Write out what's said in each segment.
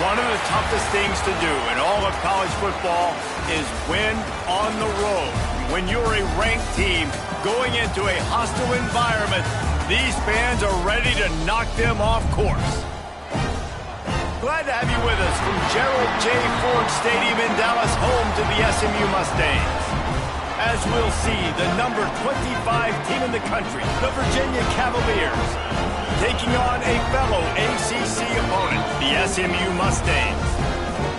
One of the toughest things to do in all of college football is win on the road. When you're a ranked team going into a hostile environment, these fans are ready to knock them off course. Glad to have you with us from Gerald J. Ford Stadium in Dallas, home to the SMU Mustangs. As we'll see, the number 25 team in the country, the Virginia Cavaliers, taking on a fellow ACC opponent, the SMU Mustangs.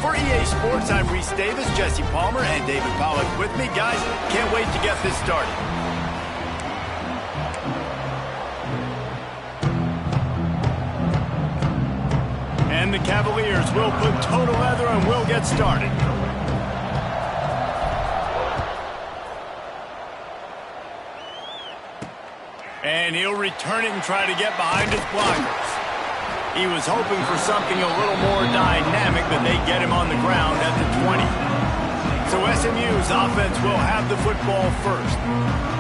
For EA Sports, I'm Reese Davis, Jesse Palmer, and David Pollack with me. Guys, can't wait to get this started. And the Cavaliers will put total leather and we'll get started. And he'll return it and try to get behind his blockers. He was hoping for something a little more dynamic, but they get him on the ground at the 20. So SMU's offense will have the football first.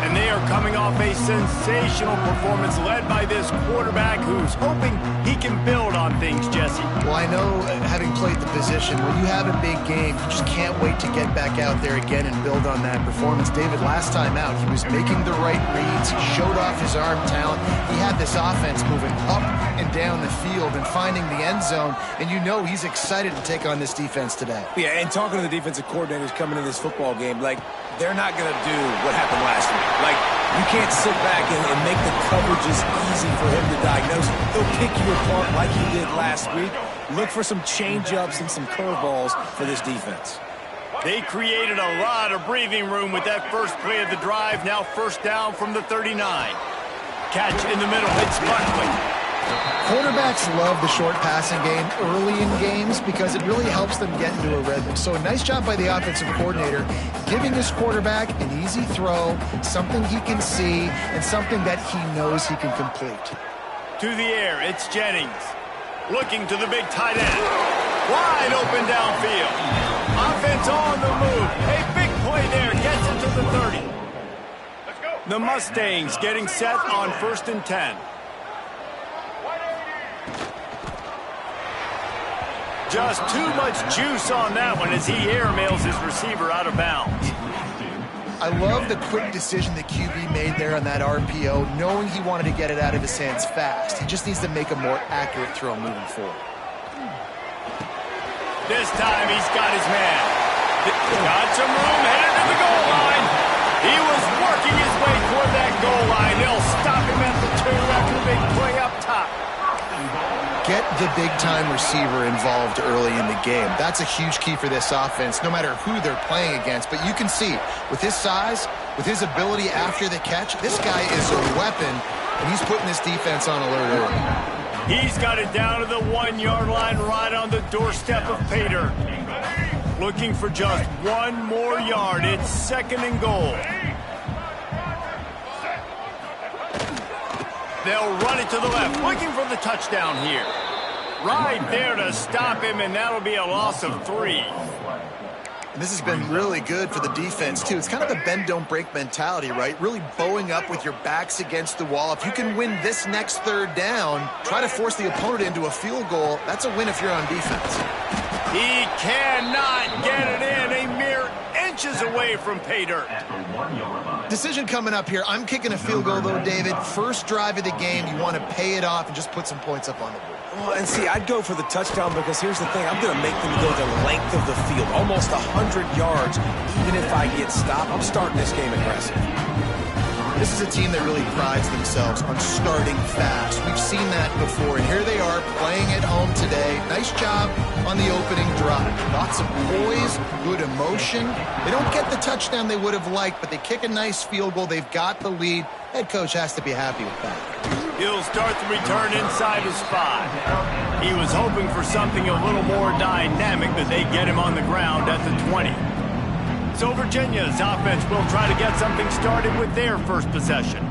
And they are coming off a sensational performance led by this quarterback who's hoping he can build on things, Jesse. Well, I know, having played the position, when you have a big game, you just can't wait to get back out there again and build on that performance. David, last time out, he was making the right reads. He showed off his arm talent. He had this offense moving up and down the field and finding the end zone. And you know he's excited to take on this defense today. Yeah, and talking to the defensive coordinators coming in this football game, like, they're not going to do what happened last week. Like, you can't sit back and make the coverages easy for him to diagnose. He'll pick you apart like he did last week. Look for some change-ups and some curveballs for this defense. They created a lot of breathing room with that first play of the drive. Now first down from the 39. Catch in the middle. It's Buckley. Quarterbacks love the short passing game early in games because it really helps them get into a rhythm. So a nice job by the offensive coordinator giving his quarterback an easy throw, something he can see, and something that he knows he can complete. To the air, it's Jennings. Looking to the big tight end. Wide open downfield. Offense on the move. A big play there. Gets it to the 30. Let's go. The Mustangs getting set on 1st and 10. Just too much juice on that one as he airmails his receiver out of bounds. I love the quick decision the QB made there on that RPO, knowing he wanted to get it out of his hands fast. He just needs to make a more accurate throw moving forward. This time he's got his man. Got some room, headed to the goal line. He was working his way toward that goal line. They'll stop him at the 2 after the big play up top. Get the big-time receiver involved early in the game. That's a huge key for this offense, no matter who they're playing against. But you can see, with his size, with his ability after the catch, this guy is a weapon, and he's putting this defense on alert early. He's got it down to the 1-yard line right on the doorstep of Pater. Looking for just one more yard. It's 2nd and goal. They'll run it to the left, looking for the touchdown here. Right there to stop him, and that'll be a loss of 3. And this has been really good for the defense, too. It's kind of the bend-don't-break mentality, right? Really bowing up with your backs against the wall. If you can win this next 3rd down, try to force the opponent into a field goal. That's a win if you're on defense. He cannot get it in. A mere inches away from Pater. Decision coming up here. I'm kicking a field goal, though, David. First drive of the game, you want to pay it off and just put some points up on the board. Well, and see, I'd go for the touchdown because here's the thing. I'm going to make them go the length of the field, almost 100 yards. Even if I get stopped, I'm starting this game aggressive. This is a team that really prides themselves on starting fast. We've seen that before, and here they are playing at home today. Nice job on the opening drive. Lots of poise, good emotion. They don't get the touchdown they would have liked, but they kick a nice field goal. They've got the lead. Head coach has to be happy with that. He'll start the return inside his 5. He was hoping for something a little more dynamic, but they get him on the ground at the 20. So Virginia's offense will try to get something started with their first possession.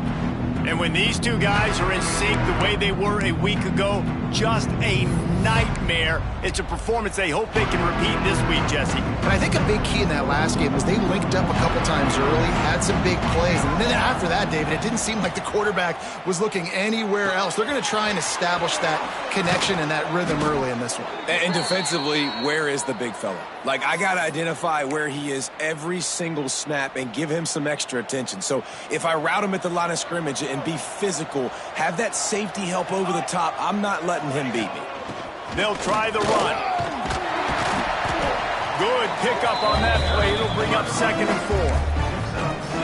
And when these two guys are in sync the way they were a week ago, just a nightmare. It's a performance they hope they can repeat this week, Jesse. And I think a big key in that last game was they linked up a couple times early, had some big plays, and then after that, David, it didn't seem like the quarterback was looking anywhere else. They're going to try and establish that connection and that rhythm early in this one. And defensively, where is the big fella? Like, I got to identify where he is every single snap and give him some extra attention. So if I route him at the line of scrimmage and be physical, have that safety help over the top, I'm not letting him beat me. They'll try the run. Good pickup on that play. It'll bring up 2nd and 4.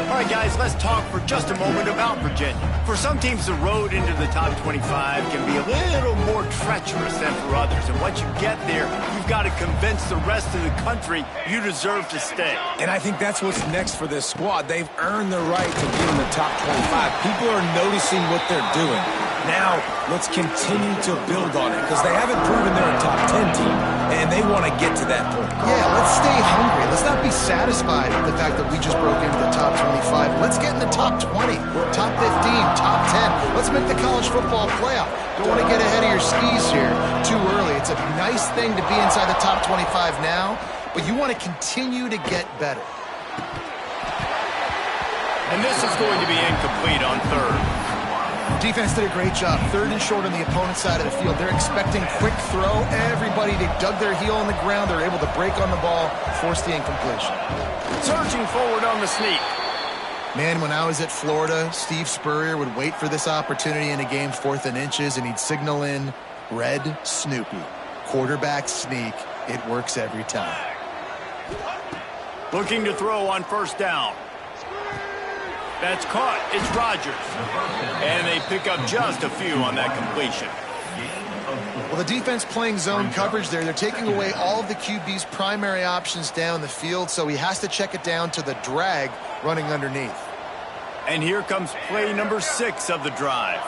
All right, guys, let's talk for just a moment about Virginia. For some teams, the road into the top 25 can be a little more treacherous than for others. And once you get there, you've got to convince the rest of the country you deserve to stay. And I think that's what's next for this squad. They've earned the right to be in the top 25. People are noticing what they're doing. Now, let's continue to build on it because they haven't proven they're a top 10 team, and they want to get to that point. Yeah, let's stay hungry. Let's not be satisfied with the fact that we just broke into the top 25. Let's get in the top 20, top 15, top 10. Let's make the college football playoff. Don't want to get ahead of your skis here too early. It's a nice thing to be inside the top 25 now, but you want to continue to get better. And this is going to be incomplete on 3rd. Defense did a great job. 3rd and short on the opponent's side of the field. They're expecting quick throw. Everybody, they dug their heel on the ground. They're able to break on the ball, force the incompletion. Surging forward on the sneak. Man, when I was at Florida, Steve Spurrier would wait for this opportunity in a game, 4th and inches, and he'd signal in Red Snoopy. Quarterback sneak. It works every time. Looking to throw on 1st down. That's caught. It's Rodgers. And they pick up just a few on that completion. Well, the defense playing zone coverage there. They're taking away all of the QB's primary options down the field, so he has to check it down to the drag running underneath. And here comes play number 6 of the drive.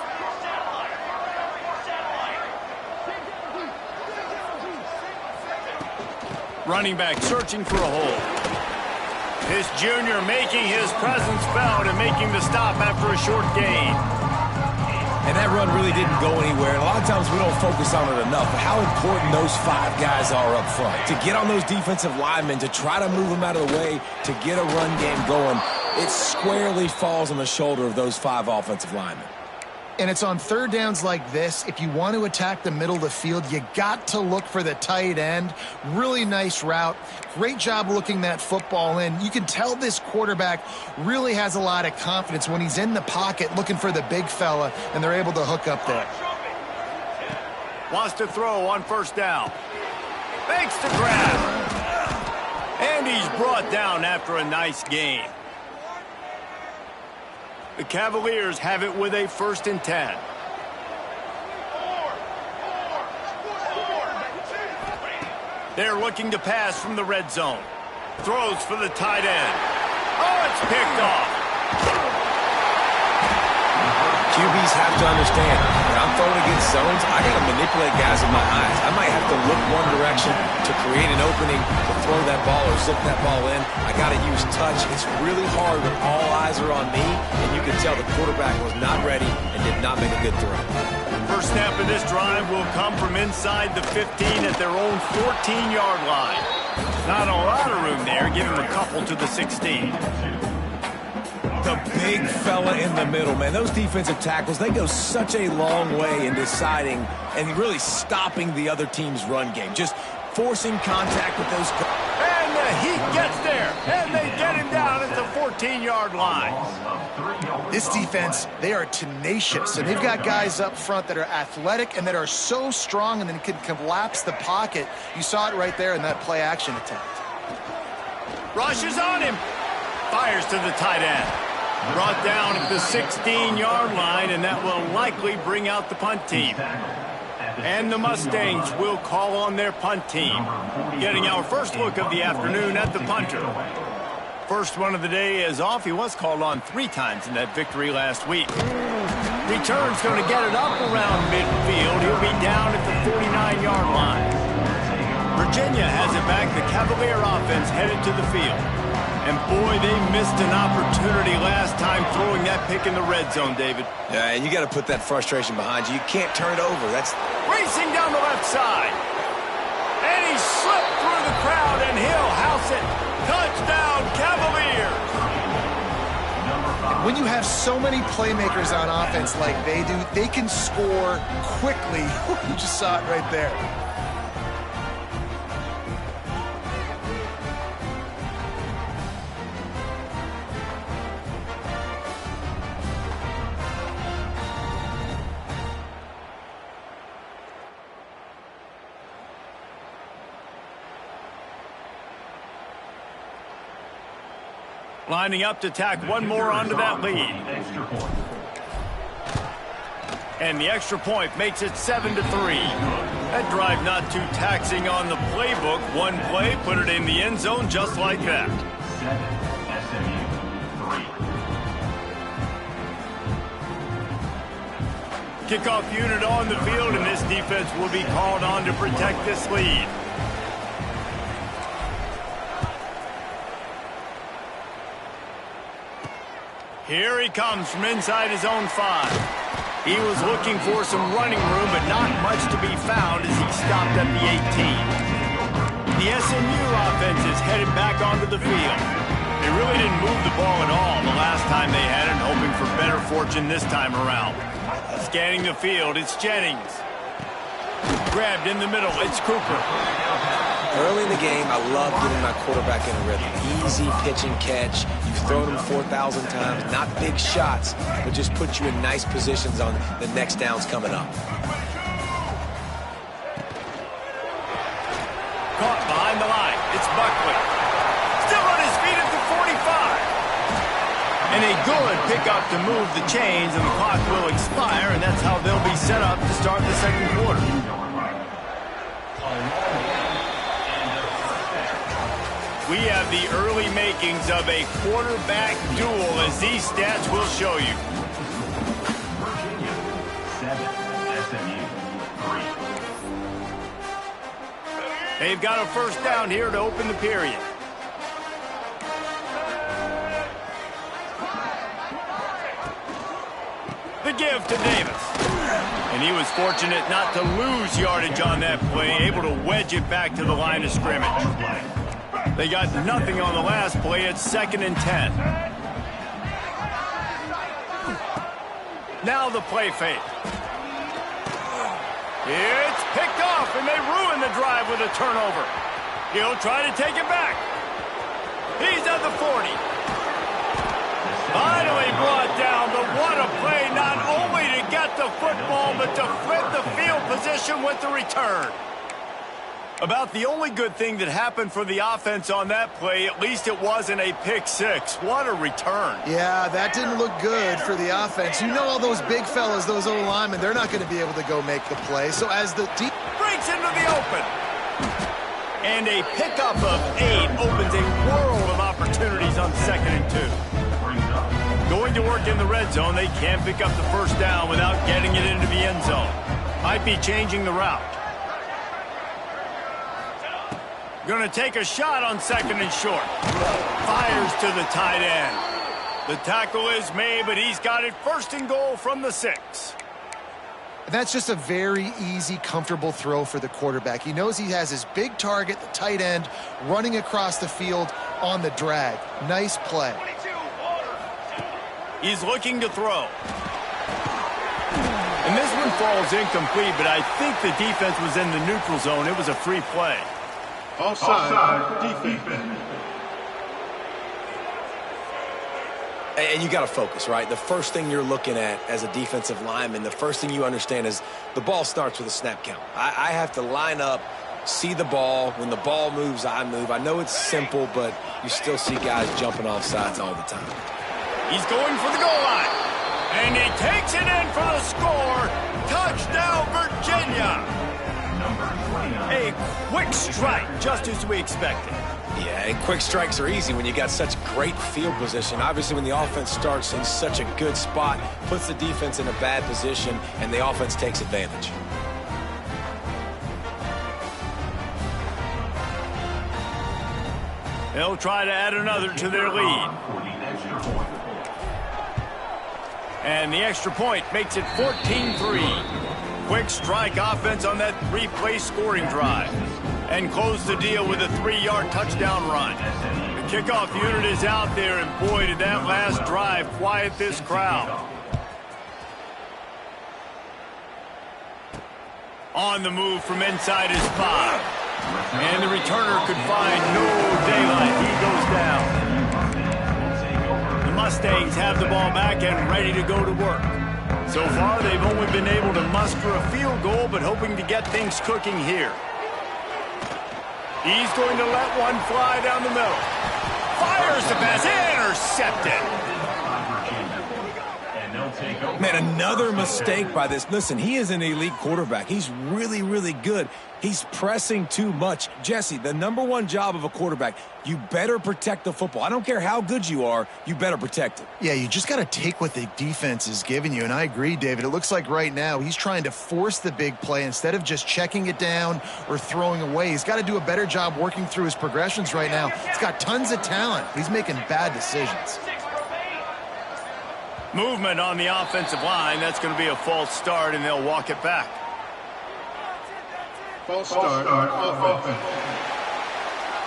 Running back searching for a hole. This junior making his presence felt and making the stop after a short gain. And that run really didn't go anywhere. And a lot of times we don't focus on it enough. But how important those 5 guys are up front. To get on those defensive linemen, to try to move them out of the way, to get a run game going, it squarely falls on the shoulder of those 5 offensive linemen. And it's on 3rd downs like this. If you want to attack the middle of the field, you got to look for the tight end. Really nice route. Great job looking that football in. You can tell this quarterback really has a lot of confidence when he's in the pocket looking for the big fella, and they're able to hook up there. Wants to throw on 1st down. Makes the grab. And he's brought down after a nice gain. The Cavaliers have it with a 1st and 10. They're looking to pass from the red zone. Throws for the tight end. Oh, it's picked off. QBs have to understand, when I'm throwing against zones, I got to manipulate guys with my eyes. I might have to look one direction to create an opening to throw that ball or zip that ball in. I got to use touch. It's really hard when all eyes are on me, and you can tell the quarterback was not ready and did not make a good throw. First snap of this drive will come from inside the 15 at their own 14-yard line. Not a lot of room there. Give him a couple to the 16. The big fella in the middle, man. Those defensive tackles, they go such a long way in deciding and really stopping the other team's run game. Just forcing contact with those. And he gets there. And they get him down at the 14-yard line. This defense, they are tenacious, and they've got guys up front that are athletic and that are so strong and then can collapse the pocket. You saw it right there in that play-action attempt. Rushes on him. Fires to the tight end. Brought down at the 16-yard line, and that will likely bring out the punt team. And the Mustangs will call on their punt team. Getting our first look of the afternoon at the punter. First one of the day is off. He was called on 3 times in that victory last week. Return's going to get it up around midfield. He'll be down at the 49-yard line. Virginia has it back. The Cavalier offense headed to the field. And boy, they missed an opportunity last time throwing that pick in the red zone, David. Yeah, and you got to put that frustration behind you. You can't turn it over. That's racing down the left side. And he slipped through the crowd, and he'll house it. Touchdown, Cavaliers. When you have so many playmakers on offense like they do, they can score quickly. You just saw it right there. Lining up to tack one more onto that lead. And the extra point makes it 7-3. That drive not too taxing on the playbook. One play, put it in the end zone just like that. Kickoff unit on the field, and this defense will be called on to protect this lead. Here he comes from inside his own 5. He was looking for some running room, but not much to be found as he stopped at the 18. The SMU offense is headed back onto the field. They really didn't move the ball at all the last time they had it, hoping for better fortune this time around. Scanning the field, it's Jennings. Grabbed in the middle, it's Cooper. early in the game. I love getting my quarterback in a rhythm. Easy pitch and catch. You've thrown them 4,000 times. Not big shots, but just put you in nice positions on the next downs coming up. Caught behind the line. It's Buckley. Still on his feet at the 45. And a good pickup to move the chains, and the clock will expire, and that's how they'll be set up to start the second quarter. We have the early makings of a quarterback duel, as these stats will show you. Virginia, 7. SMU, 3. They've got a first down here to open the period. The give to Davis. And he was fortunate not to lose yardage on that play, able to wedge it back to the line of scrimmage. They got nothing on the last play. It's 2nd and 10. Now the play fake. It's picked off, and they ruin the drive with a turnover. He'll try to take it back. He's at the 40. Finally brought down, but what a play, not only to get the football, but to flip the field position with the return. About the only good thing that happened for the offense on that play, at least it wasn't a pick six. What a return. Yeah, that didn't look good for the offense. You know all those big fellas, those O-linemen, they're not going to be able to go make the play. So as the deep breaks into the open. And a pickup of 8 opens a world of opportunities on 2nd and 2. Going to work in the red zone, they can't pick up the first down without getting it into the end zone. Might be changing the route. Going to take a shot on 2nd and short. Fires to the tight end. The tackle is made, but he's got it 1st and goal from the 6. That's just a very easy, comfortable throw for the quarterback. He knows he has his big target, the tight end, running across the field on the drag. Nice play. He's looking to throw. And this one falls incomplete, but I think the defense was in the neutral zone. It was a free play. Offside defense. And you got to focus, right? The first thing you're looking at as a defensive lineman, the first thing you understand is the ball starts with a snap count. I have to line up, see the ball. When the ball moves, I move. I know it's simple, but you still see guys jumping off sides all the time. He's going for the goal line. And he takes it in for the score. Touchdown, Virginia. A quick strike, just as we expected. Yeah, and quick strikes are easy when you got such great field position. Obviously, when the offense starts in such a good spot, puts the defense in a bad position, and the offense takes advantage. They'll try to add another to their lead. And the extra point makes it 14-3. Quick strike offense on that three-play scoring drive. And close the deal with a 3-yard touchdown run. The kickoff unit is out there, and boy, did that last drive quiet this crowd. On the move from inside his 5. And the returner could find no daylight. He goes down. The Mustangs have the ball back and ready to go to work. So far, they've only been able to muster a field goal, but hoping to get things cooking here. He's going to let one fly down the middle. Fires the pass, intercepted. Man, another mistake by this. Listen, he is an elite quarterback. He's really, really good. He's pressing too much. Jesse, the #1 job of a quarterback, you better protect the football. I don't care how good you are, you better protect it. Yeah, you just got to take what the defense is giving you, and I agree, David. It looks like right now he's trying to force the big play instead of just checking it down or throwing away. He's got to do a better job working through his progressions right now. He's got tons of talent. He's making bad decisions. Movement on the offensive line. That's going to be a false start, and they'll walk it back. False start on offense.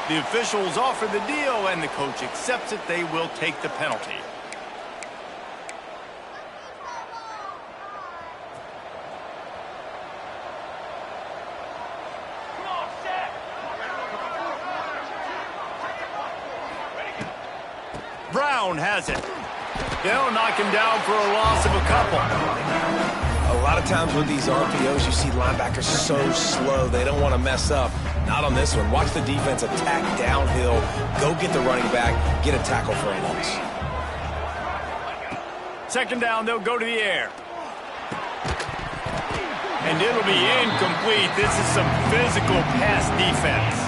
The officials offer the deal, and the coach accepts it. They will take the penalty. Brown has it. They'll knock him down for a loss of a couple. A lot of times with these RPOs, you see linebackers so slow. They don't want to mess up. Not on this one. Watch the defense attack downhill. Go get the running back. Get a tackle for a loss. Second down, they'll go to the air. And it'll be incomplete. This is some physical pass defense.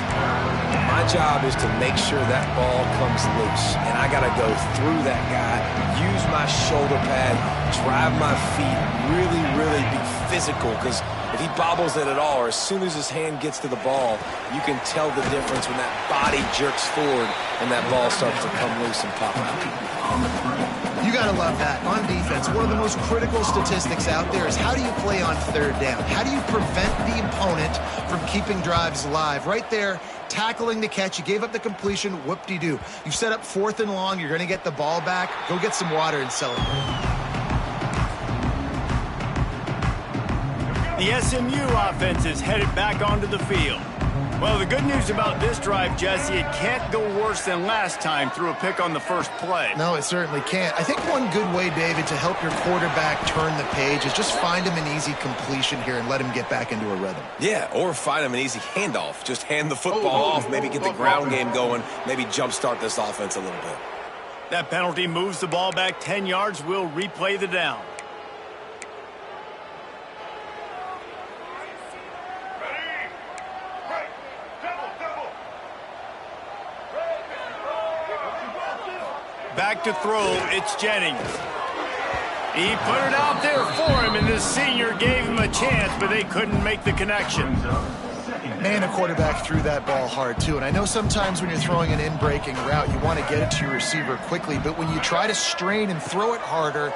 My job is to make sure that ball comes loose, and I got to go through that guy, use my shoulder pad, drive my feet, really, really be physical, because if he bobbles it at all, or as soon as his hand gets to the ball, you can tell the difference when that body jerks forward and that ball starts to come loose and pop out. You got to love that. On defense, one of the most critical statistics out there is how do you play on third down? How do you prevent the opponent from keeping drives alive? Right there, tackling the catch. You gave up the completion. Whoop-de-doo. You set up 4th and long. You're going to get the ball back. Go get some water and celebrate. The SMU offense is headed back onto the field. Well, the good news about this drive, Jesse, it can't go worse than last time through a pick on the first play. No, it certainly can't. I think one good way, David, to help your quarterback turn the page is just find him an easy completion here and let him get back into a rhythm. Yeah, or find him an easy handoff. Just hand the football off, maybe get the ground game going, maybe jumpstart this offense a little bit. That penalty moves the ball back 10 yards. We'll replay the down. Back to throw, it's Jennings. He put it out there for him, and this senior gave him a chance, but they couldn't make the connection. Man, the quarterback threw that ball hard, too. And I know sometimes when you're throwing an in-breaking route, you want to get it to your receiver quickly. But when you try to strain and throw it harder,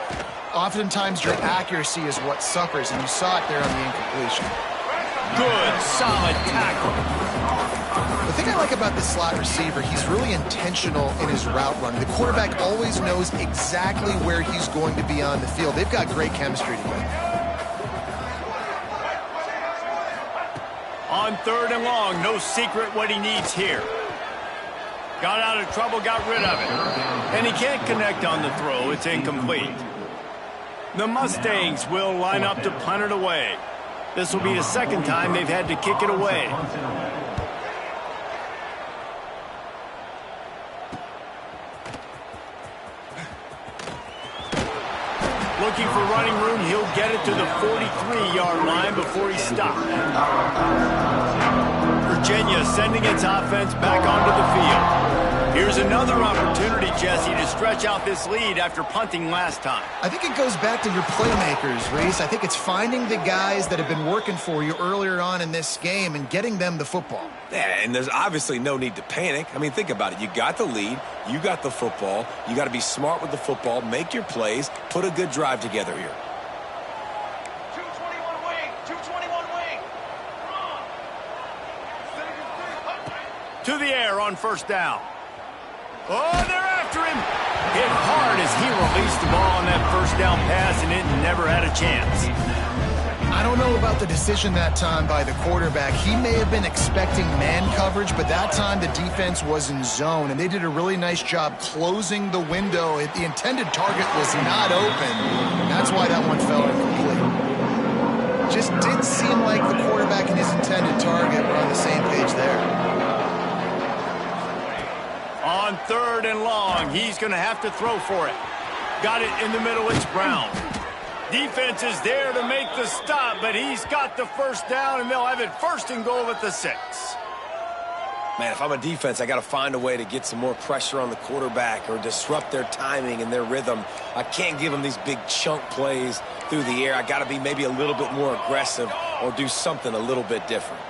oftentimes your accuracy is what suffers. And you saw it there on the incompletion. Good, solid tackle. The thing I like about the slot receiver, he's really intentional in his route run. The quarterback always knows exactly where he's going to be on the field. They've got great chemistry together. On 3rd and long, no secret what he needs here. Got out of trouble, got rid of it. And he can't connect on the throw. It's incomplete. The Mustangs will line up to punt it away. This will be the second time they've had to kick it away. Looking for running room, he'll get it to the 43-yard line before he stopped. Virginia sending its offense back onto the field. Here's another opportunity, Jesse, to stretch out this lead after punting last time. I think it goes back to your playmakers, Reese. I think it's finding the guys that have been working for you earlier on in this game and getting them the football. Yeah, and there's obviously no need to panic. I mean, think about it. You got the lead. You got the football. You got to be smart with the football, make your plays, put a good drive together here. 221 wing, 221 wing. To the air on first down. Oh, they're after him. Hit hard as he released the ball on that first down pass, and it never had a chance. I don't know about the decision that time by the quarterback. He may have been expecting man coverage, but that time the defense was in zone, and they did a really nice job closing the window. The intended target was not open. That's why that one fell incomplete. Just didn't seem like the quarterback and his intended target were on the same page there. On third and long, he's going to have to throw for it. Got it in the middle, it's Brown. Defense is there to make the stop, but he's got the first down, and they'll have it first and goal at the 6. Man, if I'm a defense, I got to find a way to get some more pressure on the quarterback or disrupt their timing and their rhythm. I can't give them these big chunk plays through the air. I got to be maybe a little bit more aggressive or do something a little bit different.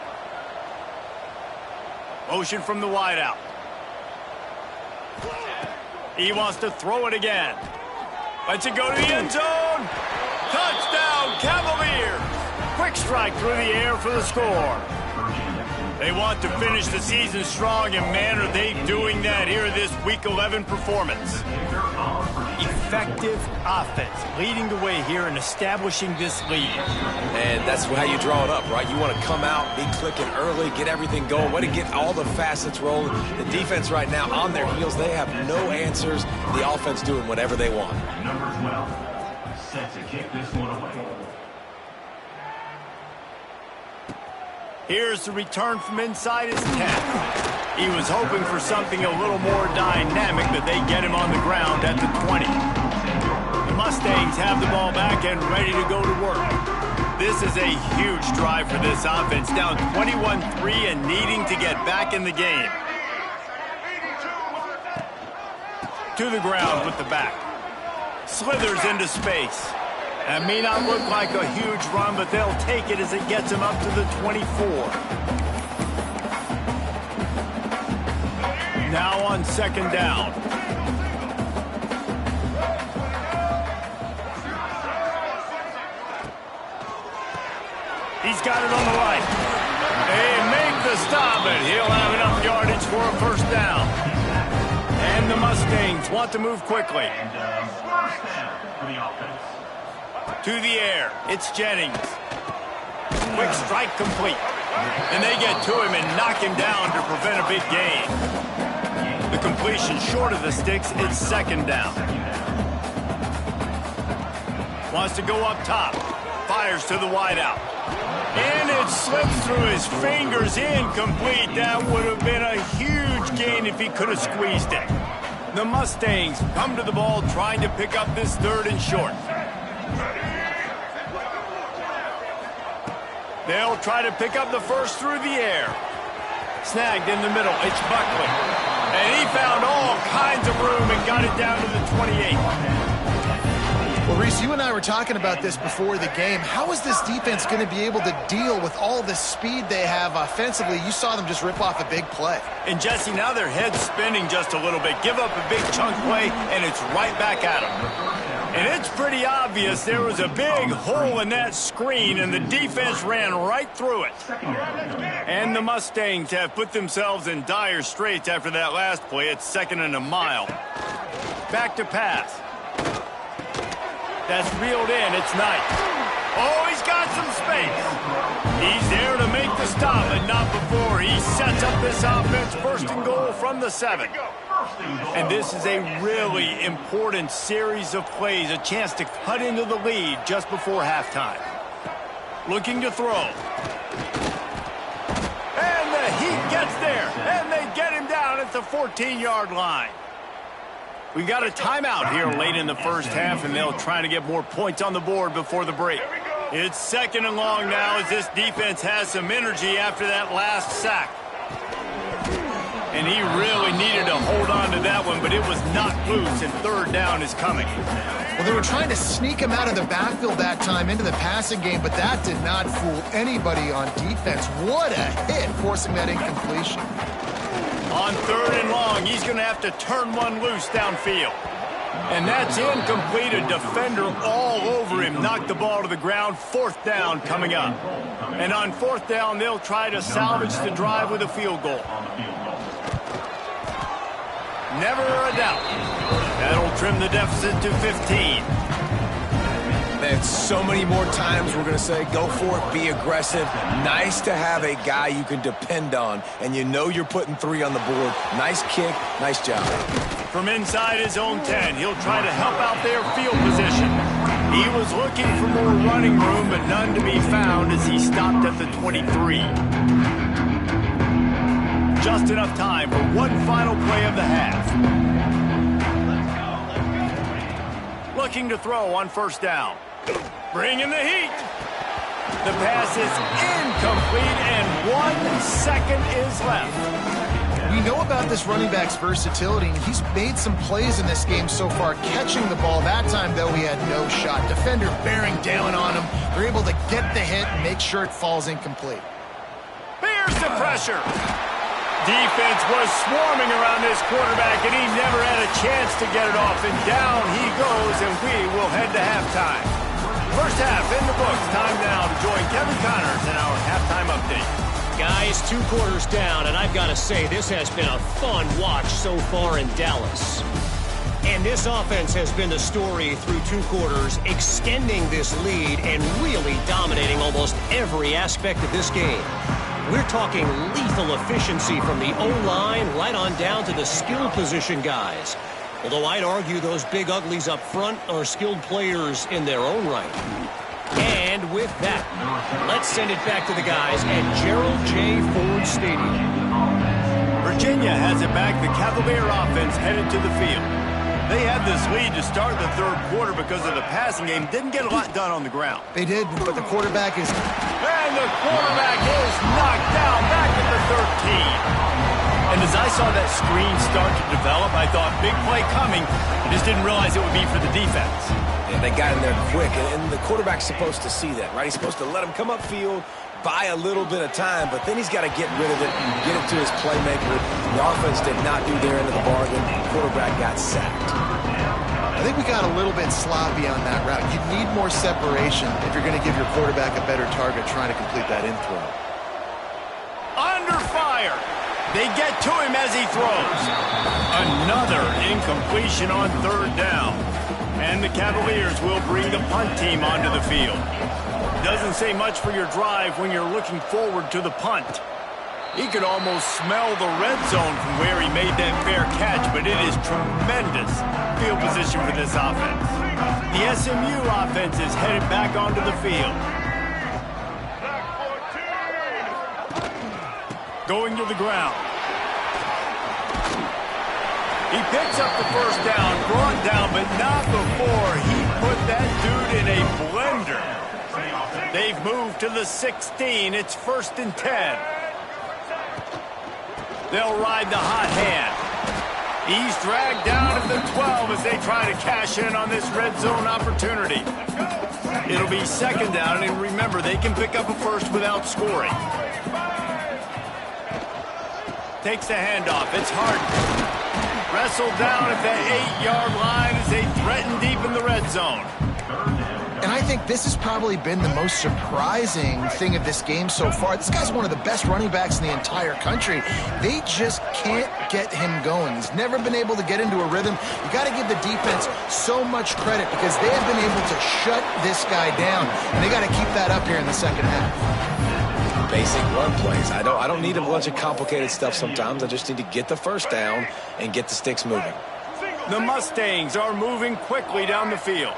Motion from the wideout. He wants to throw it again. Lets it go to the end zone. Touchdown, Cavaliers. Quick strike through the air for the score. They want to finish the season strong, and man, are they doing that here in this Week 11 performance. Effective offense, leading the way here and establishing this lead. And that's how you draw it up, right? You want to come out, be clicking early, get everything going, way to get all the facets rolling. The defense right now on their heels, they have no answers. The offense doing whatever they want. Number 12, set to kick this one away. Here's the return from inside his 10. He was hoping for something a little more dynamic, but they get him on the ground at the 20. The Mustangs have the ball back and ready to go to work. This is a huge drive for this offense, down 21-3 and needing to get back in the game. To the ground with the back. Slithers into space. That may not look like a huge run, but they'll take it as it gets them up to the 24. Now on second down. He's got it on the right. They make the stop, and he'll have enough yardage for a first down. And the Mustangs want to move quickly. To the air, it's Jennings. Quick strike complete. And they get to him and knock him down to prevent a big gain. The completion short of the sticks, it's second down. Wants to go up top. Fires to the wideout. And it slips through his fingers, incomplete. That would have been a huge gain if he could have squeezed it. The Mustangs come to the ball trying to pick up this third and short. They'll try to pick up the first through the air. Snagged in the middle, it's Buckley. And he found all kinds of room and got it down to the 28. Well, Reese, you and I were talking about this before the game. How is this defense going to be able to deal with all the speed they have offensively? You saw them just rip off a big play. And, Jesse, now their head's spinning just a little bit. Give up a big chunk play, and it's right back at them. And it's pretty obvious there was a big hole in that screen, and the defense ran right through it. And the Mustangs have put themselves in dire straits after that last play. It's second and a mile. Back to pass. That's reeled in. It's Knight. Oh, he's got some space. He's there to make the stop, but not before. He sets up this offense first and goal from the 7. And this is a really important series of plays, a chance to cut into the lead just before halftime. Looking to throw. And the Heat gets there, and they get him down at the 14-yard line. We've got a timeout here late in the first half, and they'll try to get more points on the board before the break. It's second and long now as this defense has some energy after that last sack. And he really needed to hold on to that one, but it was knocked loose, and third down is coming. Well, they were trying to sneak him out of the backfield that time into the passing game, but that did not fool anybody on defense. What a hit, forcing that incompletion. On third and long, he's going to have to turn one loose downfield. And that's incomplete. A defender all over him. Knocked the ball to the ground. Fourth down coming up. And on fourth down, they'll try to salvage the drive with a field goal. Never a doubt. That'll trim the deficit to 15. And so many more times we're going to say, go for it, be aggressive. Nice to have a guy you can depend on, and you know you're putting 3 on the board. Nice kick, nice job. From inside his own 10, he'll try to help out their field position. He was looking for more running room, but none to be found as he stopped at the 23. Just enough time for one final play of the half. Looking to throw on first down. Bringing the heat. The pass is incomplete, and 1 second is left. We know about this running back's versatility, and he's made some plays in this game so far, catching the ball. That time, though, he had no shot. Defender bearing down on him. They're able to get the hit and make sure it falls incomplete. Here's the pressure. Defense was swarming around this quarterback, and he never had a chance to get it off. And down he goes, and we will head to halftime. First half in the books. Time now to join Kevin Connors in our halftime update. Guys, 2 quarters down, and I've got to say, this has been a fun watch so far in Dallas. And this offense has been the story through 2 quarters, extending this lead and really dominating almost every aspect of this game. We're talking lethal efficiency from the O-line right on down to the skill position guys. Although I'd argue those big uglies up front are skilled players in their own right. And with that, let's send it back to the guys at Gerald J. Ford Stadium. Virginia has it back. The Cavalier offense headed to the field. They had this lead to start the third quarter because of the passing game. Didn't get a lot done on the ground. They did, but the quarterback is... And the quarterback is knocked down back at the 13. And as I saw that screen start to develop, I thought, big play coming. I just didn't realize it would be for the defense. Yeah, they got in there quick, and the quarterback's supposed to see that, right? He's supposed to let him come upfield, buy a little bit of time, but then he's got to get rid of it and get it to his playmaker. The offense did not do their end of the bargain. The quarterback got sacked. I think we got a little bit sloppy on that route. You need more separation if you're going to give your quarterback a better target trying to complete that in throw. Under fire. They get to him as he throws. Another incompletion on third down. And the Cavaliers will bring the punt team onto the field. Doesn't say much for your drive when you're looking forward to the punt. He could almost smell the red zone from where he made that fair catch, but it is tremendous field position for this offense. The SMU offense is headed back onto the field. Going to the ground. He picks up the first down, brought down, but not before he put that dude in a blender. They've moved to the 16. It's 1st and 10. They'll ride the hot hand. He's dragged down at the 12 as they try to cash in on this red zone opportunity. It'll be 2nd down, and remember, they can pick up a first without scoring. Takes the handoff. It's Harden. Wrestled down at the 8-yard line as they threaten deep in the red zone. And I think this has probably been the most surprising thing of this game so far. This guy's one of the best running backs in the entire country. They just can't get him going. He's never been able to get into a rhythm. You got to give the defense so much credit because they have been able to shut this guy down. And they got to keep that up here in the second half. Basic run plays. I don't need a bunch of complicated stuff sometimes. I just need to get the first down and get the sticks moving. The Mustangs are moving quickly down the field.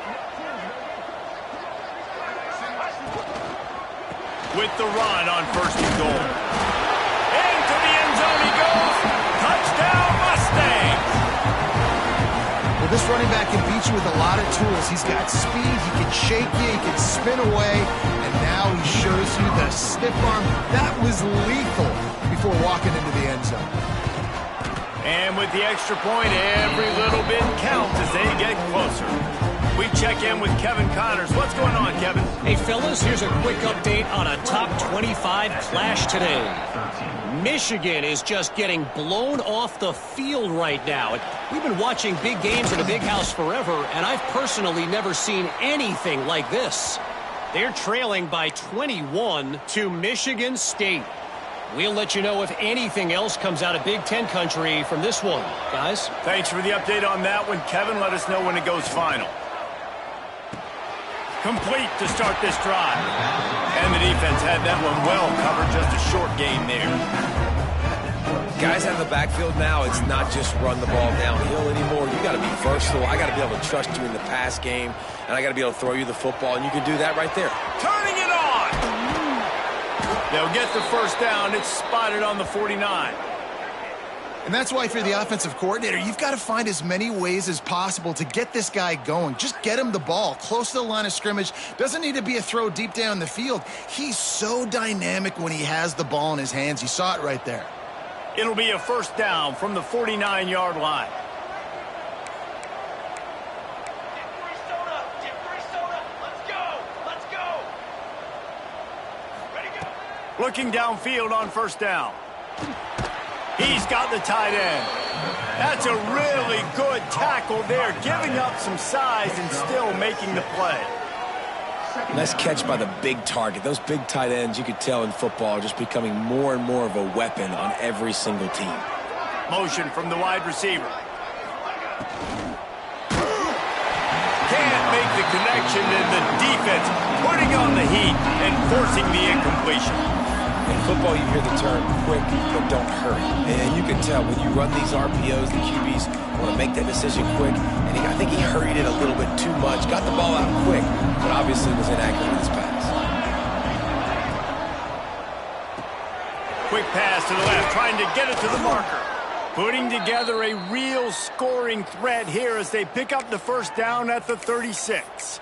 With the run on 1st and goal. Into the end zone he goes. Touchdown Mustangs! Well, this running back can beat you with a lot of tools. He's got speed, he can shake you, he can spin away, and now he shows you the stiff arm. That was lethal before walking into the end zone. And with the extra point, every little bit counts as they get closer. We check in with Kevin Connors. What's going on, Kevin? Hey, fellas, here's a quick update on a top 25 clash today. Michigan is just getting blown off the field right now. We've been watching big games in the big house forever, and I've personally never seen anything like this. They're trailing by 21 to Michigan State. We'll let you know if anything else comes out of Big Ten country from this one, guys. Thanks for the update on that one, Kevin. Let us know when it goes final. Complete to start this drive. And the defense had that one well covered. Just a short game there. Guys out of the backfield now, it's not just run the ball downhill anymore. You got to be versatile. I got to be able to trust you in the pass game, and I got to be able to throw you the football, and you can do that right there. Turning it on! They'll get the first down. It's spotted on the 49. And that's why if you're the offensive coordinator, you've got to find as many ways as possible to get this guy going. Just get him the ball close to the line of scrimmage. Doesn't need to be a throw deep down the field. He's so dynamic when he has the ball in his hands. You saw it right there. It'll be a first down from the 49-yard line. Looking downfield on first down. He's got the tight end. That's a really good tackle there, giving up some size and still making the play. Nice catch by the big target. Those big tight ends, you could tell in football, are just becoming more and more of a weapon on every single team. Motion from the wide receiver. Can't make the connection, and the defense putting on the heat and forcing the incompletion. In football, you hear the term quick, but don't hurry. And you can tell when you run these RPOs, the QBs want to make that decision quick. And I think he hurried it a little bit too much. Got the ball out quick, but obviously was inaccurate in his pass. Quick pass to the left, trying to get it to the marker. Putting together a real scoring threat here as they pick up the first down at the 36.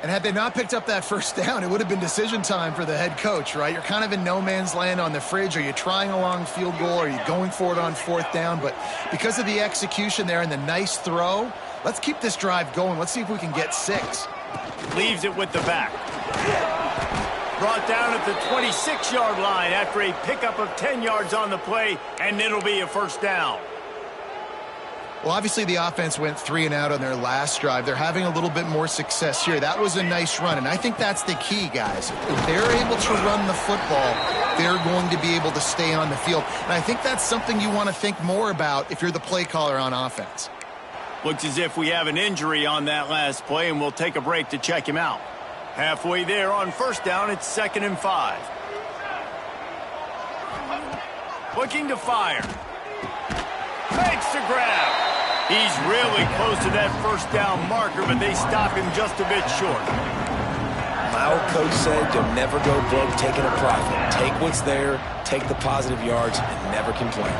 And had they not picked up that first down, it would have been decision time for the head coach, right? You're kind of in no man's land on the fridge. Are you trying a long field goal? Are you going for it on fourth down? But because of the execution there and the nice throw, let's keep this drive going. Let's see if we can get 6. Leaves it with the back. Brought down at the 26-yard line after a pickup of 10 yards on the play, and it'll be a first down. Well, obviously the offense went 3 and out on their last drive. They're having a little bit more success here. That was a nice run, and I think that's the key, guys. If they're able to run the football, they're going to be able to stay on the field. And I think that's something you want to think more about if you're the play caller on offense. Looks as if we have an injury on that last play, and we'll take a break to check him out. Halfway there on first down, it's 2nd and 5. Looking to fire. Makes the grab. He's really close to that first down marker, but they stop him just a bit short. My old coach said you'll never go broke taking a profit. Take what's there, take the positive yards, and never complain.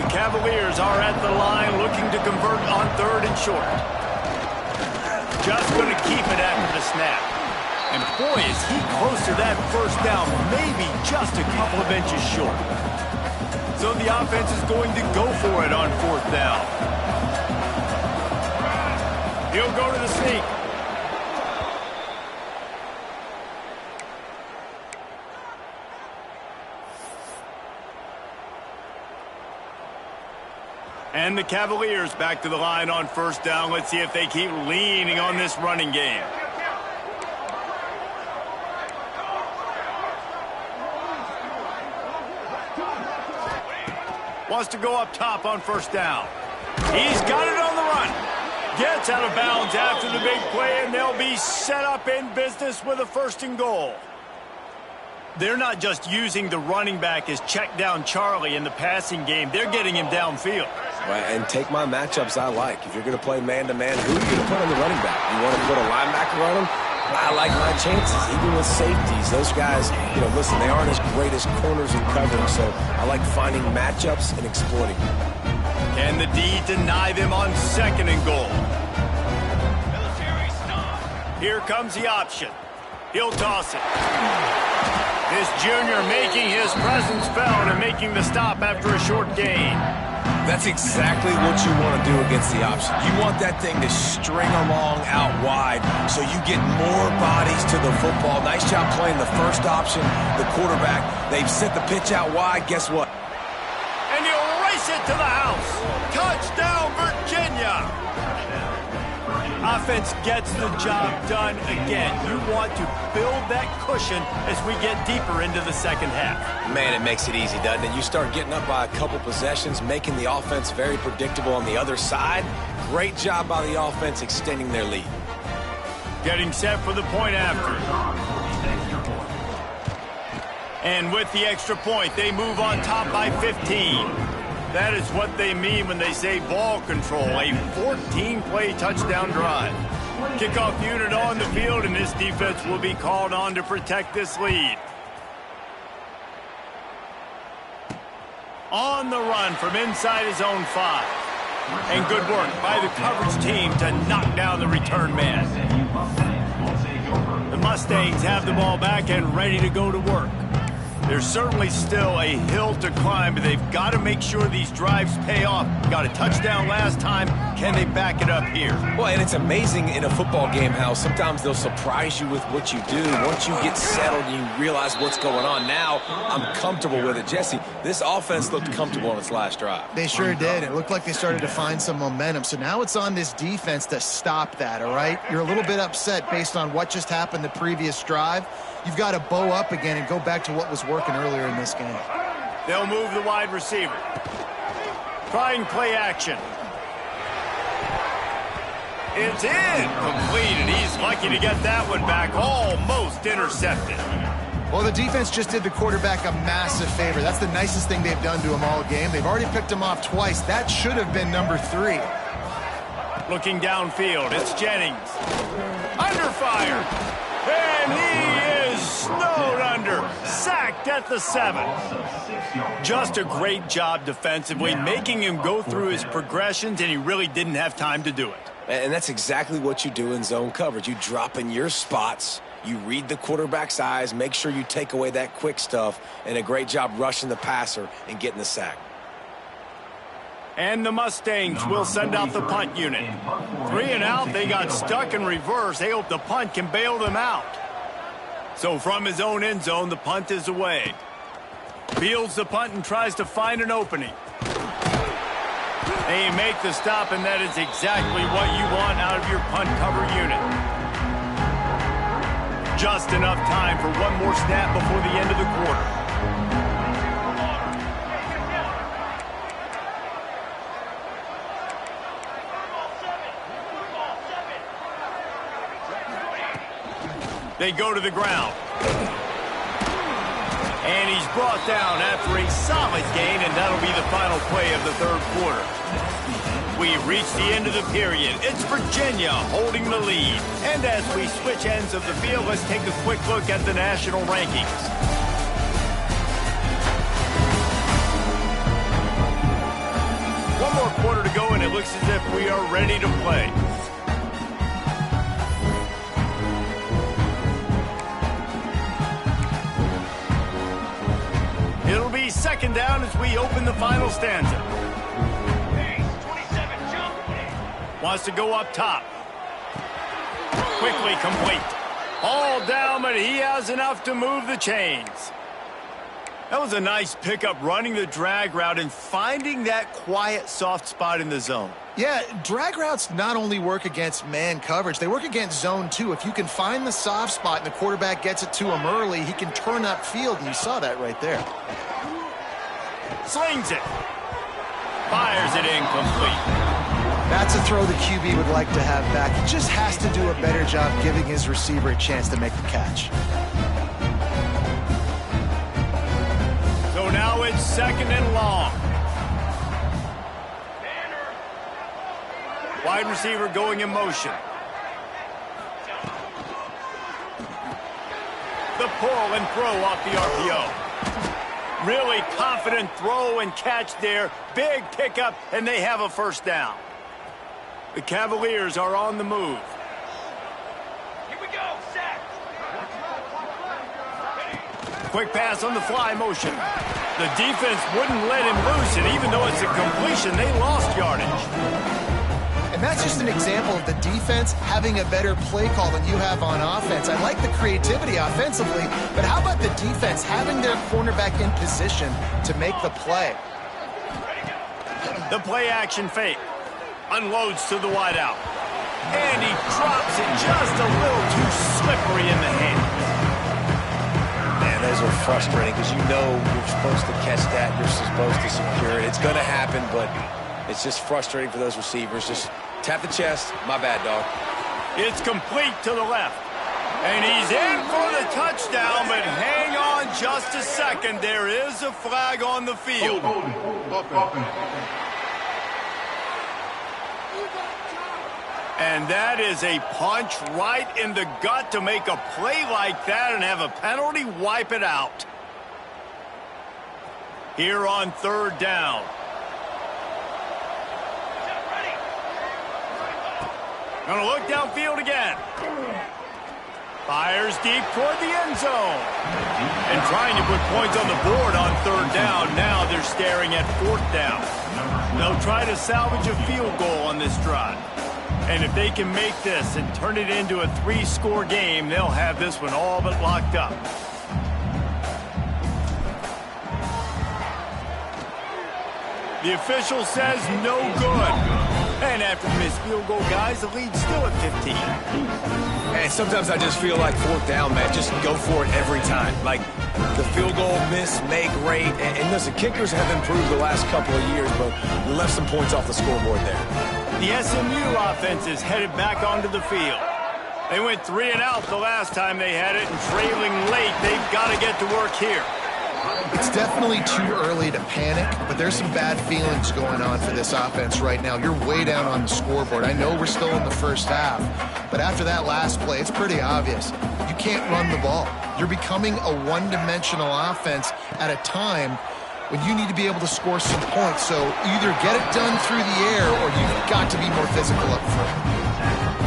The Cavaliers are at the line looking to convert on 3rd and short. Just going to keep it after the snap. And boy, is he close to that first down, maybe just a couple of inches short. So the offense is going to go for it on 4th down. He'll go to the sneak. And the Cavaliers back to the line on first down. Let's see if they keep leaning on this running game. Wants to go up top on first down. He's got it on the run. Gets out of bounds after the big play, and they'll be set up in business with a 1st and goal. They're not just using the running back as check down Charlie in the passing game. They're getting him downfield. Right, and take my matchups I like. If you're going to play man-to-man, who are you going to put on the running back? You want to put a linebacker on him? I like my chances, even with safeties. Those guys, listen, they aren't as great as corners in covering, so I like finding matchups and exploiting them. Can the D deny them on 2nd and goal? Here comes the option. He'll toss it. This junior making his presence felt and making the stop after a short gain. That's exactly what you want to do against the option. You want that thing to string along out wide so you get more bodies to the football. Nice job playing the first option, the quarterback. They've sent the pitch out wide. Guess what? And he'll race it to the house. Touchdown, Virginia. Offense gets the job done again. You want to build that cushion as we get deeper into the second half. Man, it makes it easy, doesn't it? You start getting up by a couple possessions, making the offense very predictable on the other side. Great job by the offense extending their lead. Getting set for the point after. And with the extra point, they move on top by 15. That is what they mean when they say ball control, a 14-play touchdown drive. Kickoff unit on the field, and this defense will be called on to protect this lead. On the run from inside his own 5. And good work by the coverage team to knock down the return man. The Mustangs have the ball back and ready to go to work. There's certainly still a hill to climb, but they've got to make sure these drives pay off. Got a touchdown last time. Can they back it up here? Well, and it's amazing in a football game how sometimes they'll surprise you with what you do. Once you get settled and you realize what's going on, now I'm comfortable with it. Jesse, this offense looked comfortable on its last drive. They sure did. It looked like they started to find some momentum. So now it's on this defense to stop that, all right? You're a little bit upset based on what just happened the previous drive. You've got to bow up again and go back to what was working earlier in this game. They'll move the wide receiver. Trying play action. It's completed. He's lucky to get that one back. Almost intercepted. Well, the defense just did the quarterback a massive favor. That's the nicest thing they've done to him all game. They've already picked him off twice. That should have been number 3. Looking downfield, it's Jennings. Under fire. And he is snowed under. Sacked at the 7. Just a great job defensively, making him go through his progressions, and he really didn't have time to do it. And that's exactly what you do in zone coverage. You drop in your spots, you read the quarterback's eyes, make sure you take away that quick stuff, and a great job rushing the passer and getting the sack. And the Mustangs will send out the punt unit. 3 and out, they got stuck in reverse. They hope the punt can bail them out. So from his own end zone, the punt is away. Fields the punt and tries to find an opening. They make the stop, and that is exactly what you want out of your punt cover unit. Just enough time for one more snap before the end of the quarter. They go to the ground. And he's brought down after a solid gain, and that'll be the final play of the third quarter. We've reached the end of the period. It's Virginia holding the lead. And as we switch ends of the field, let's take a quick look at the national rankings. One more quarter to go, and it looks as if we are ready to play. It'll be second down as we open the final stanza. 27, jump. Wants to go up top. Quickly complete. All down, but he has enough to move the chains. That was a nice pickup, running the drag route and finding that quiet, soft spot in the zone. Yeah, drag routes not only work against man coverage, they work against zone too. If you can find the soft spot and the quarterback gets it to him early, he can turn upfield, and you saw that right there. Slings it. Fires it incomplete. That's a throw the QB would like to have back. He just has to do a better job giving his receiver a chance to make the catch. So now it's second and long. Wide receiver going in motion. The pull and throw off the RPO. Really confident throw and catch there. Big pickup, and they have a first down. The Cavaliers are on the move. Here we go, sack. quick pass on the fly motion. The defense wouldn't let him loose, and even though it's a completion, they lost yardage. And that's just an example of the defense having a better play call than you have on offense. I like the creativity offensively, but how about the defense having their cornerback in position to make the play? The play action fake. Unloads to the wideout. And he drops it just a little too slippery in the hands. Man, those are frustrating because you know you're supposed to catch that. You're supposed to secure it. It's going to happen, but it's just frustrating for those receivers. Just tap the chest. My bad, dog. It's complete to the left. And he's in for the touchdown, but hang on just a second. There is a flag on the field. And that is a punch right in the gut to make a play like that and have a penalty wipe it out. Here on third down. Gonna look downfield again. Fires deep toward the end zone. And trying to put points on the board on third down. Now they're staring at fourth down. They'll try to salvage a field goal on this drive. And if they can make this and turn it into a 3-score game, they'll have this one all but locked up. The official says no good. And after the missed field goal, guys, the lead's still at 15. And sometimes I just feel like fourth down, man. Just go for it every time. Like the field goal, miss, make, rate. And listen, kickers have improved the last couple of years, but we left some points off the scoreboard there. The SMU offense is headed back onto the field. They went 3 and out the last time they had it, and trailing late, they've got to get to work here. It's definitely too early to panic, but there's some bad feelings going on for this offense right now. You're way down on the scoreboard. I know we're still in the first half, but after that last play, it's pretty obvious. You can't run the ball. You're becoming a one-dimensional offense at a time when you need to be able to score some points. So either get it done through the air or you've got to be more physical up front.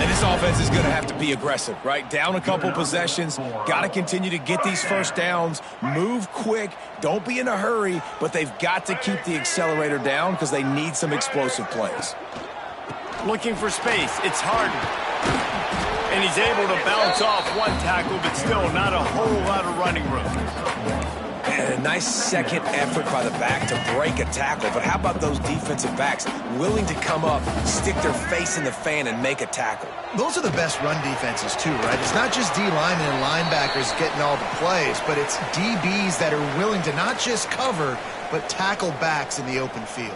And this offense is going to have to be aggressive, right? Down a couple possessions, got to continue to get these first downs, move quick, don't be in a hurry, but they've got to keep the accelerator down because they need some explosive plays. Looking for space, it's hard. And he's able to bounce off one tackle, but still not a whole lot of running room. And a nice second effort by the back to break a tackle. But how about those defensive backs willing to come up, stick their face in the fan, and make a tackle? Those are the best run defenses too, right? It's not just D-linemen and linebackers getting all the plays, but it's DBs that are willing to not just cover, but tackle backs in the open field.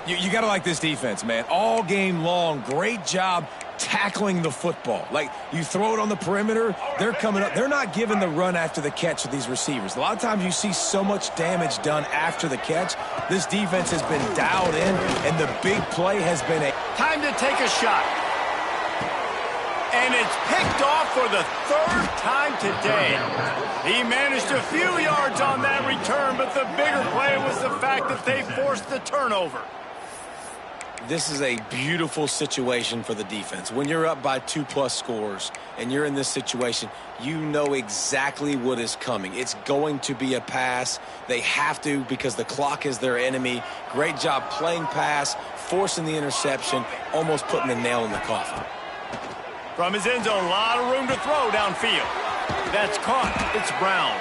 You got to like this defense, man. All game long, great job tackling the football. Like, you throw it on the perimeter, they're coming up. They're not giving the run after the catch to these receivers. A lot of times you see so much damage done after the catch. This defense has been dialed in, and the big play has been a... Time to take a shot. And it's picked off for the third time today. He managed a few yards on that return, but the bigger play was the fact that they forced the turnover. This is a beautiful situation for the defense. When you're up by 2+ scores and you're in this situation, you know exactly what is coming. It's going to be a pass. They have to because the clock is their enemy. Great job playing pass, forcing the interception, almost putting the nail in the coffin. From his end zone, a lot of room to throw downfield. That's caught. It's Brown.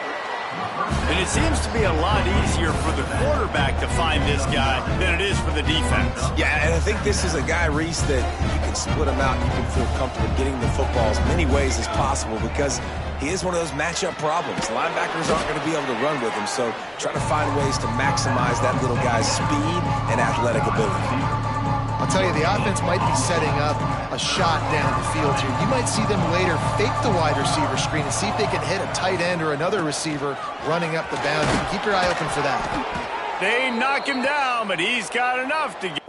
And it seems to be a lot easier for the quarterback to find this guy than it is for the defense. Yeah, and I think this is a guy, Reese, that you can split him out. You can feel comfortable getting the football as many ways as possible because he is one of those matchup problems. Linebackers aren't going to be able to run with him, so try to find ways to maximize that little guy's speed and athletic ability. I'll tell you, the offense might be setting up a shot down the field here. You might see them later fake the wide receiver screen and see if they can hit a tight end or another receiver running up the boundary. Keep your eye open for that. They knock him down, but he's got enough to get.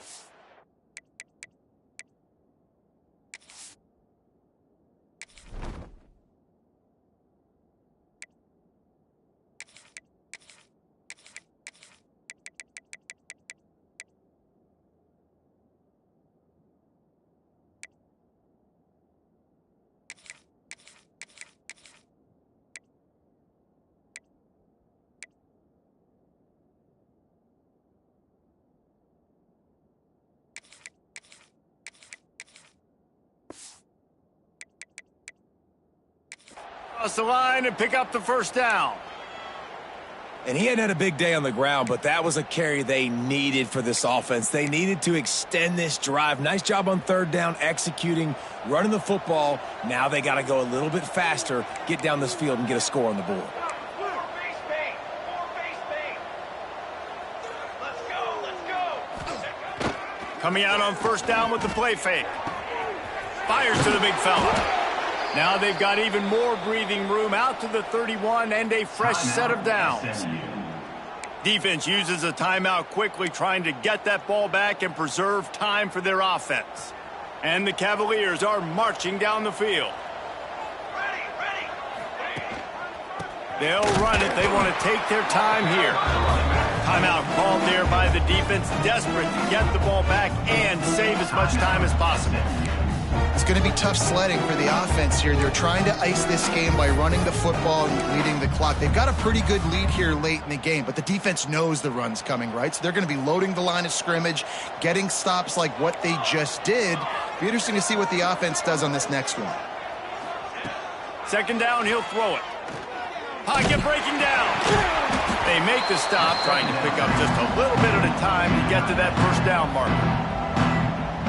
Cross the line and pick up the first down. And he hadn't had a big day on the ground, but that was a carry they needed for this offense. They needed to extend this drive. Nice job on third down, executing, running the football. Now they got to go a little bit faster, get down this field, and get a score on the board. Coming out on first down with the play fake. Fires to the big fella. Now they've got even more breathing room out to the 31 and a fresh set of downs. Defense uses a timeout quickly, trying to get that ball back and preserve time for their offense. And the Cavaliers are marching down the field. They'll run it. They want to take their time here. Timeout called there by the defense, desperate to get the ball back and save as much time as possible. It's going to be tough sledding for the offense here. They're trying to ice this game by running the football and leading the clock. They've got a pretty good lead here late in the game, but the defense knows the run's coming, right? So they're going to be loading the line of scrimmage, getting stops like what they just did. Be interesting to see what the offense does on this next one. Second down, he'll throw it. Pocket breaking down. They make the stop, trying to pick up just a little bit at a time to get to that first down marker.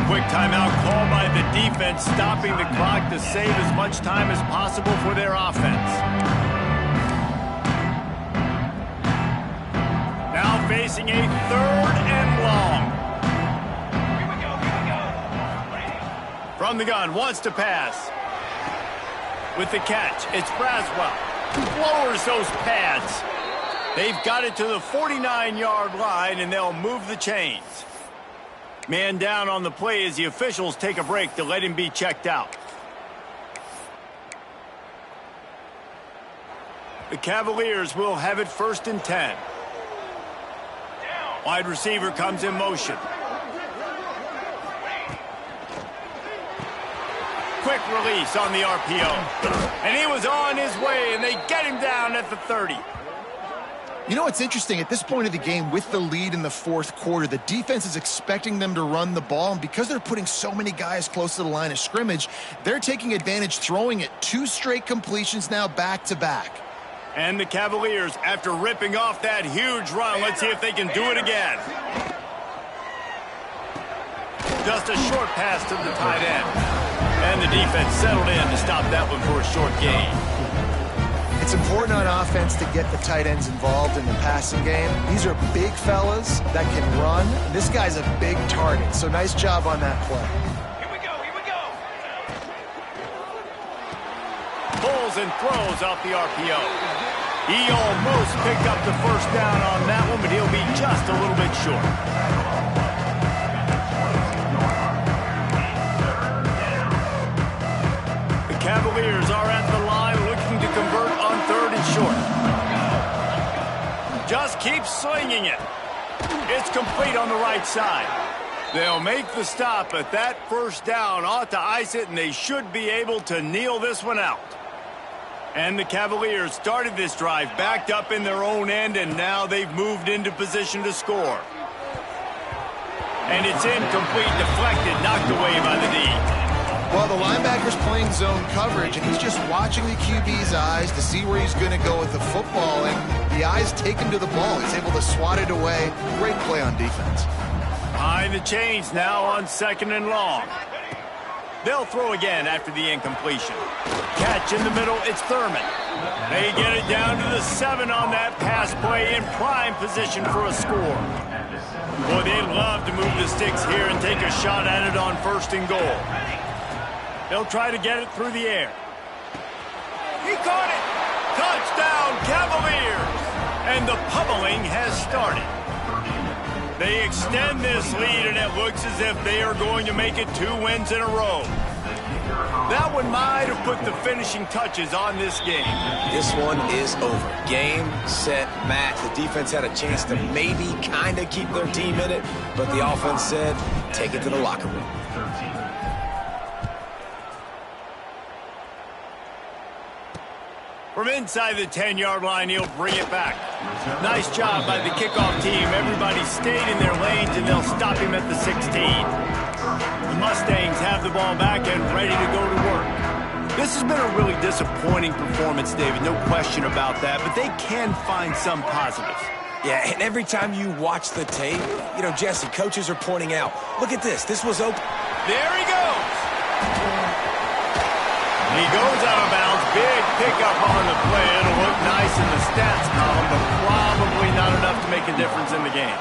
Quick timeout called by the defense, stopping the clock to save as much time as possible for their offense. Now facing a third and long. From the gun, wants to pass. With the catch, it's Braswell. Lowers those pads. They've got it to the 49-yard line, and they'll move the chains. Man down on the play as the officials take a break to let him be checked out. The Cavaliers will have it 1st and 10. Wide receiver comes in motion. Quick release on the RPO. And he was on his way, and they get him down at the 30. You know what's interesting? At this point of the game, with the lead in the fourth quarter, the defense is expecting them to run the ball, and because they're putting so many guys close to the line of scrimmage, they're taking advantage, throwing it 2 straight completions now back-to-back. And the Cavaliers, after ripping off that huge run, let's see if they can do it again. Just a short pass to the tight end. And the defense settled in to stop that one for a short gain. It's important on offense to get the tight ends involved in the passing game. These are big fellas that can run. This guy's a big target, so nice job on that play. Here we go, here we go. Pulls and throws off the RPO. He almost picked up the first down on that one, but he'll be just a little bit short. The Cavaliers are at the line looking to convert on 3rd and short. Just keep slinging it. It's complete on the right side. They'll make the stop, but that first down ought to ice it, and they should be able to kneel this one out. And the Cavaliers started this drive backed up in their own end, and now they've moved into position to score. And it's incomplete, deflected, knocked away by the D. Well, the linebacker's playing zone coverage, and he's just watching the QB's eyes to see where he's going to go with the football, and the eyes take him to the ball. He's able to swat it away. Great play on defense. Behind the chains now on 2nd and long. They'll throw again after the incompletion. Catch in the middle, it's Thurman. They get it down to the 7 on that pass play, in prime position for a score. Boy, they'd love to move the sticks here and take a shot at it on 1st and goal. They'll try to get it through the air. He caught it! Touchdown, Cavaliers! And the pummeling has started. They extend this lead, and it looks as if they are going to make it 2 wins in a row. That one might have put the finishing touches on this game. This one is over. Game, set, match. The defense had a chance to maybe kind of keep their team in it, but the offense said, take it to the locker room. From inside the 10-yard line, he'll bring it back. Nice job by the kickoff team. Everybody stayed in their lanes, and they'll stop him at the 16. The Mustangs have the ball back and ready to go to work. This has been a really disappointing performance, David, no question about that, but they can find some positives. Yeah, and every time you watch the tape, you know, Jesse, coaches are pointing out, look at this. This was open. There he goes. He goes out of bounds. Big pickup on the play. It'll look nice in the stats column, but probably not enough to make a difference in the game.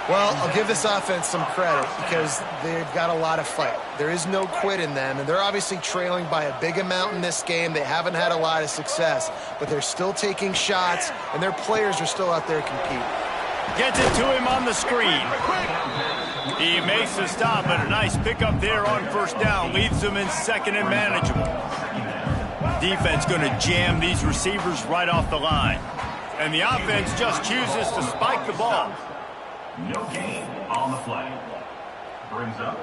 Well, I'll give this offense some credit because they've got a lot of fight. There is no quit in them, and they're obviously trailing by a big amount in this game. They haven't had a lot of success, but they're still taking shots, and their players are still out there competing. Gets it to him on the screen. He makes the stop, and a nice pickup there on first down. Leaves them in second and manageable. Defense going to jam these receivers right off the line. And the offense just chooses to spike the ball. No gain on the play. Brings up.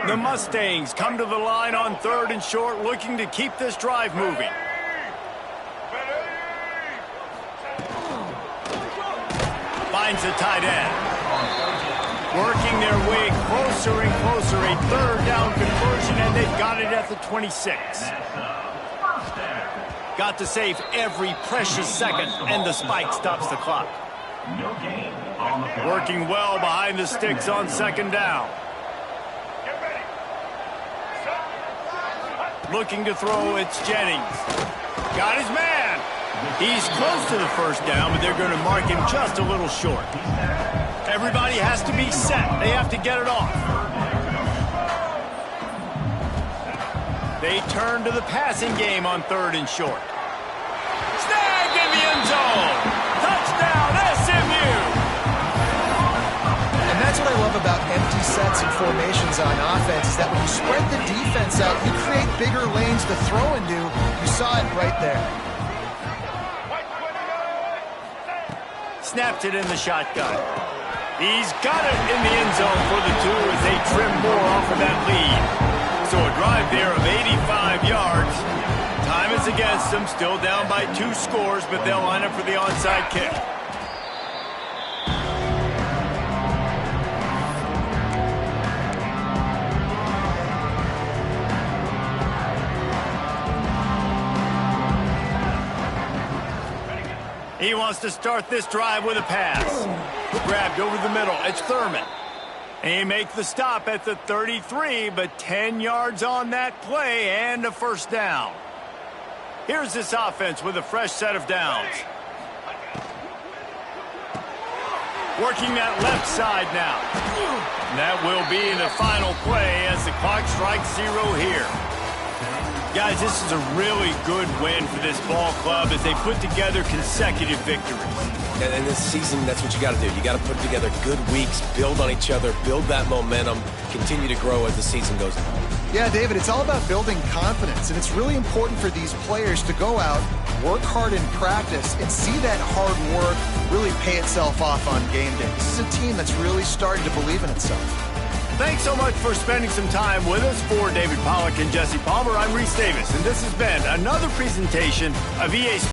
The Mustangs come to the line on third and short, looking to keep this drive moving. Finds the tight end. Working their way closer and closer. A third down conversion, and they've got it at the 26. Got to save every precious second, and the spike stops the clock. No gain on the play. Working well behind the sticks on second down. Looking to throw, it's Jennings. Got his man. He's close to the first down, but they're going to mark him just a little short. Everybody has to be set. They have to get it off. They turn to the passing game on third and short. Snagged in the end zone. Touchdown, SMU. And that's what I love about empty sets and formations on offense is that when you spread the defense out, you create bigger lanes to throw into. You saw it right there. Snapped it in the shotgun. He's got it in the end zone for the two as they trim more off of that lead. So a drive there of 85 yards. Time is against them, still down by 2 scores, but they'll line up for the onside kick. He wants to start this drive with a pass. Grabbed over the middle. It's Thurman. He makes the stop at the 33, but 10 yards on that play and a first down. Here's this offense with a fresh set of downs. Working that left side now. That will be the final play as the clock strikes 0 here. Guys, this is a really good win for this ball club as they put together consecutive victories. And this season, that's what you got to do. You got to put together good weeks, build on each other, build that momentum, continue to grow as the season goes on. Yeah, David, it's all about building confidence, and it's really important for these players to go out, work hard in practice, and see that hard work really pay itself off on game day. This is a team that's really starting to believe in itself. Thanks so much for spending some time with us. For David Pollack and Jesse Palmer, I'm Reese Davis, and this has been another presentation of EA Sports.